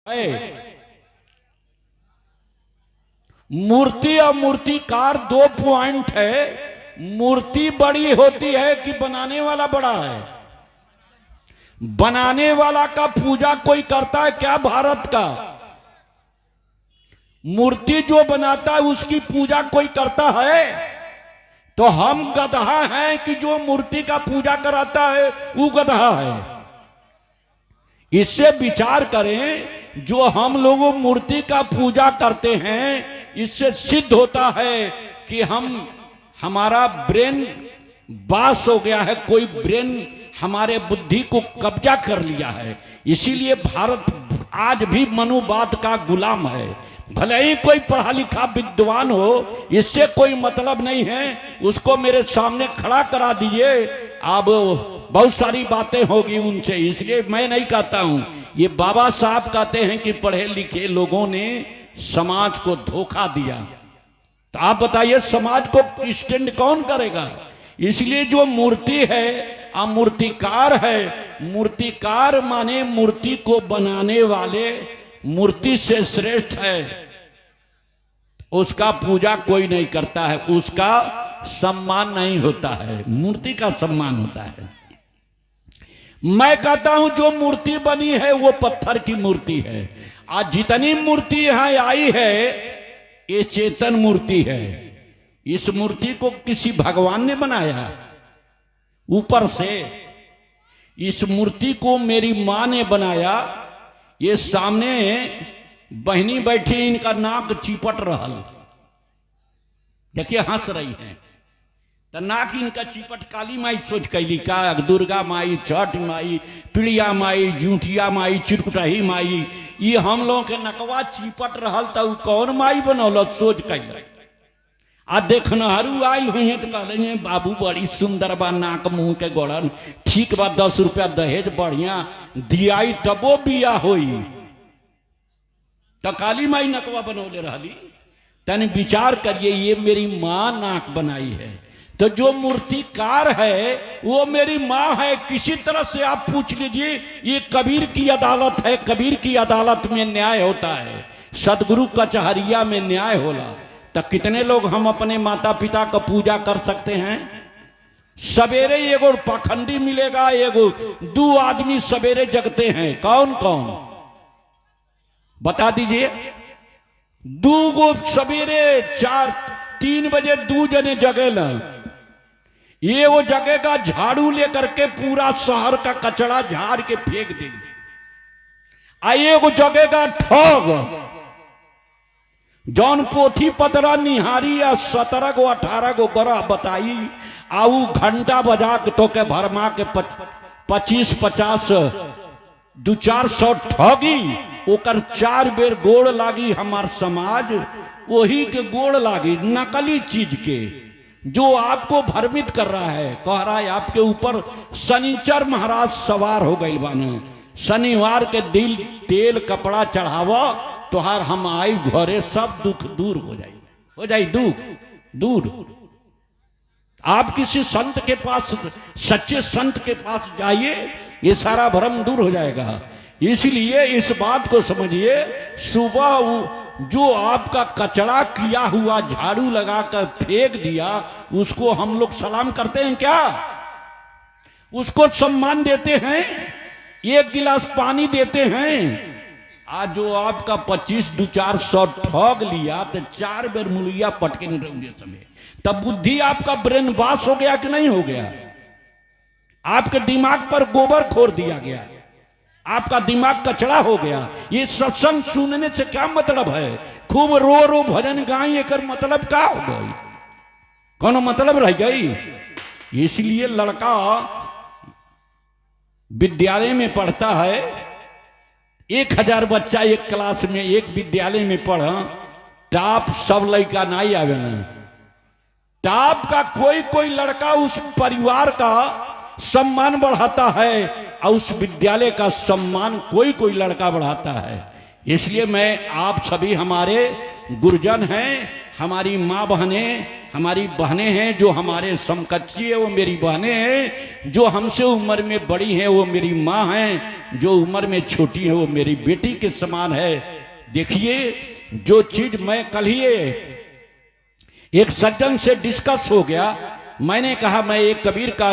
है। मूर्ति और मूर्तिकार दो पॉइंट है। मूर्ति बड़ी होती है कि बनाने वाला बड़ा है? बनाने वाला का पूजा कोई करता है क्या भारत का? मूर्ति जो बनाता है उसकी पूजा कोई करता है? तो हम गधा हैं कि जो मूर्ति का पूजा कराता है वो गधा है। इससे विचार करें, जो हम लोग मूर्ति का पूजा करते हैं इससे सिद्ध होता है कि हमारा ब्रेन बास हो गया है, कोई ब्रेन हमारे बुद्धि को कब्जा कर लिया है। इसीलिए भारत आज भी मनुवाद का गुलाम है। भले ही कोई पढ़ा लिखा विद्वान हो, इससे कोई मतलब नहीं है। उसको मेरे सामने खड़ा करा दीजिए, अब बहुत सारी बातें होगी उनसे। इसलिए मैं नहीं कहता हूं, ये बाबा साहब कहते हैं कि पढ़े लिखे लोगों ने समाज को धोखा दिया। तो आप बताइए समाज को स्टैंड कौन करेगा? इसलिए जो मूर्ति है मूर्तिकार है। मूर्तिकार माने मूर्ति को बनाने वाले मूर्ति से श्रेष्ठ है, उसका पूजा कोई नहीं करता है, उसका सम्मान नहीं होता है, मूर्ति का सम्मान होता है। मैं कहता हूं जो मूर्ति बनी है वो पत्थर की मूर्ति है। आज जितनी मूर्ति यहां आई है ये चेतन मूर्ति है। इस मूर्ति को किसी भगवान ने बनाया ऊपर से? इस मूर्ति को मेरी मां ने बनाया। ये सामने बहनी बैठी, इनका नाक चिपट रहल, देखिए हंस रही है, तो नाक इनका चिपट काली माई सोच कैली का, दुर्गा माई, छठ माई, पिड़िया माई, जूठिया माई, चिरकुटही माई, ये हम लोगों के नकवा चिपट रहल तो कौन माई बनौल सोच कैल। आ देखनहारू आयल हुई तो कहले बाबू बड़ी सुंदर बा, नाक मुंह के गोड़न ठीक बा, 10 रुपया दहेज बढ़िया दियाई तबो बिया होई। तो काली माई नकवा बनौले रहली। तनी विचार करिए, ये मेरी मां नाक बनाई है, तो जो मूर्तिकार है वो मेरी मां है। किसी तरह से आप पूछ लीजिए, ये कबीर की अदालत है। कबीर की अदालत में न्याय होता है, सदगुरु कचहरिया में न्याय होला। तो कितने लोग हम अपने माता पिता का पूजा कर सकते हैं? सवेरे एगो पाखंडी मिलेगा, एगो 2 आदमी सवेरे जगते हैं। कौन कौन बता दीजिए? 2 गो सवेरे 3 बजे 2 जने जगेला। ये वो जगेगा झाड़ू लेकर के पूरा शहर का कचरा झाड़ के फेंक दे। आइए वो जगेगा ठग, जौन पोथी पतरा निहारी या 17 गो 18 गो गरह बताई, आऊ घंटा बजा के तो के भरमा के 25-50 200-400 ठगी, ओकर 4 बेर गोड़ लागी हमार समाज, वही के गोड़ लागी नकली चीज के, जो आपको भ्रमित कर रहा है। कह रहा है आपके ऊपर शनिचर महाराज सवार हो गई बाने, शनिवार के दिल तेल कपड़ा चढ़ावा तोहार हम आई घरे, सब दुख दूर हो जाए दुख दूर। आप किसी संत के पास, सच्चे संत के पास जाइए, ये सारा भ्रम दूर हो जाएगा। इसलिए इस बात को समझिए, सुबह जो आपका कचरा किया हुआ झाड़ू लगाकर फेंक दिया, उसको हम लोग सलाम करते हैं क्या? उसको सम्मान देते हैं? 1 गिलास पानी देते हैं? आज जो आपका 25-400 ठग लिया तो 4 बेर मुलिया पटके नहीं रहोगे समय। तब बुद्धि आपका ब्रेन बास हो गया कि नहीं हो गया? आपके दिमाग पर गोबर खोर दिया गया, आपका दिमाग कचड़ा हो गया। ये सत्संग सुनने से क्या मतलब है? खूब रो रो भजन गाई, एक मतलब क्या हो गई? कौन मतलब रह गई? इसलिए लड़का विद्यालय में पढ़ता है, 1000 बच्चा एक क्लास में, एक विद्यालय में पढ़, टॉप सब लड़का नहीं आवे ना। टॉप का कोई लड़का उस परिवार का सम्मान बढ़ाता है, और उस विद्यालय का सम्मान कोई लड़का बढ़ाता है। इसलिए मैं आप सभी हमारे गुरुजन हैं, हमारी माँ बहनें, हमारी बहनें हैं, जो हमारे समकक्षी है वो मेरी बहनें हैं, जो हमसे उम्र में बड़ी हैं वो मेरी माँ हैं, जो उम्र में छोटी है वो मेरी बेटी के समान है। देखिए, जो चीज मैं कल ही एक सज्जन से डिस्कस हो गया, मैंने कहा मैं एक कबीर का